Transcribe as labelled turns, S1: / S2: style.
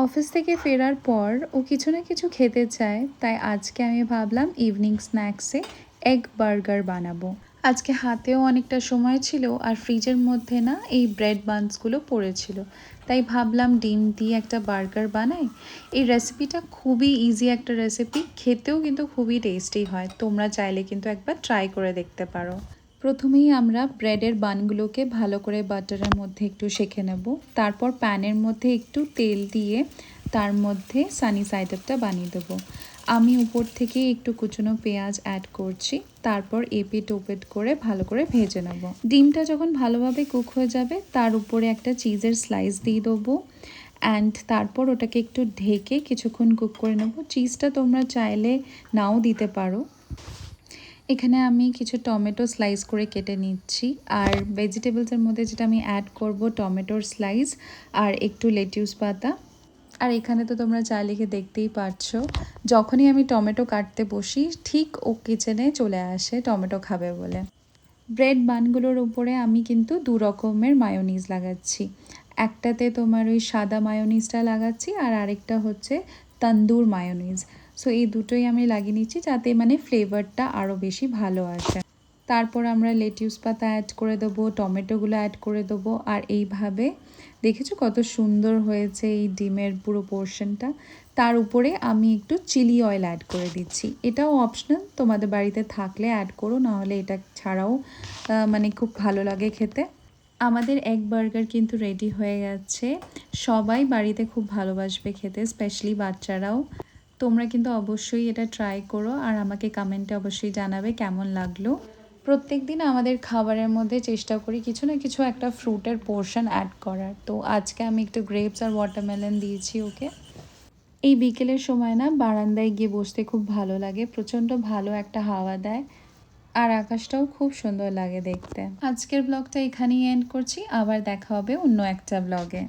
S1: Office থেকে ফেরার পর ও কিছু না কিছু খেতে চায়, তাই আজকে আমি ভাবলাম ইভিনিং স্ন্যাক্সে এগ বার্গার বানাবো। আজকে হাতেও অনেকটা সময় ছিল আর ফ্রিজের মধ্যে না এই ব্রেড বানসগুলো পড়েছিল, তাই ভাবলাম ডিম দিয়ে একটা বার্গার বানাই। এই রেসিপিটা খুবই ইজি একটা রেসিপি, খেতেও কিন্তু খুবই টেস্টি হয়। তোমরা চাইলে কিন্তু একবার ট্রাই করে দেখতে পারো। প্রথমেই আমরা ব্রেডের বানগুলোকে ভালো করে বাটারের মধ্যে একটু সেঁকে নেব। তারপর প্যানের মধ্যে একটু তেল দিয়ে তার মধ্যে সানি সাইড আপটা বানিয়ে দেবো। আমি উপর থেকে একটু কুচনো পেঁয়াজ অ্যাড করছি, তারপর এপিট ওপিট করে ভালো করে ভেজে নেব। ডিমটা যখন ভালোভাবে কুক হয়ে যাবে তার উপরে একটা চিজের স্লাইস দিয়ে দেবো অ্যান্ড তারপর ওটাকে একটু ঢেকে কিছুক্ষণ কুক করে নেব। চিজটা তোমরা চাইলে নাও দিতে পারো। এখানে আমি কিছু টমেটো স্লাইস করে কেটে নিচ্ছি, আর ভেজিটেবলসের মধ্যে যেটা আমি অ্যাড করব টমেটোর স্লাইস আর একটু লেটিউস পাতা। আর এখানে তো তোমরা চাইলে দেখতেই পাচ্ছ, যখনই আমি টমেটো কাটতে বসি ঠিক ও কিচেনে চলে আসে টমেটো খাবে বলে। ব্রেড বানগুলোর উপরে আমি কিন্তু দু রকমের মায়োনিজ লাগাচ্ছি। একটাতে তোমার ওই সাদা মায়োনিজটা লাগাচ্ছি আর আরেকটা হচ্ছে তন্দুর মায়োনিজ। সো এই দুটোই আমি লাগিয়ে নিচ্ছি যাতে মানে ফ্লেভারটা আরও বেশি ভালো আসে। তারপর আমরা লেটিউস পাতা অ্যাড করে দেবো, টমেটোগুলো অ্যাড করে দেবো, আর এইভাবে দেখেছো কত সুন্দর হয়েছে এই ডিমের পুরো পোর্শনটা। তার উপরে আমি একটু চিলি অয়েল অ্যাড করে দিচ্ছি। এটাও অপশনাল, তোমাদের বাড়িতে থাকলে অ্যাড করো, নাহলে এটা ছাড়াও মানে খুব ভালো লাগে খেতে। আমাদের এগ বার্গার কিন্তু রেডি হয়ে গেছে। সবাই বাড়িতে খুব ভালোবাসবে খেতে, স্পেশালি বাচ্চারাও। তোমরা কিন্তু অবশ্যই এটা ট্রাই করো আর আমাকে কমেন্টে অবশ্যই জানাবে কেমন লাগলো। প্রত্যেক দিন আমাদের খাবারের মধ্যে চেষ্টা করি কিছু না কিছু একটা ফ্রুটের পোর্শন অ্যাড করার। তো আজকে আমি একটু গ্রেপস আর ওয়াটারমেলন দিয়েছি ওকে। এই বিকেলের সময় না বারান্দায় গিয়ে বসতে খুব ভালো লাগে, প্রচণ্ড ভালো একটা হাওয়া দেয় আর আকাশটাও খুব সুন্দর লাগে দেখতে। আজকের ব্লগটা এখানেই এন্ড করছি, আবার দেখা হবে অন্য একটা ব্লগে।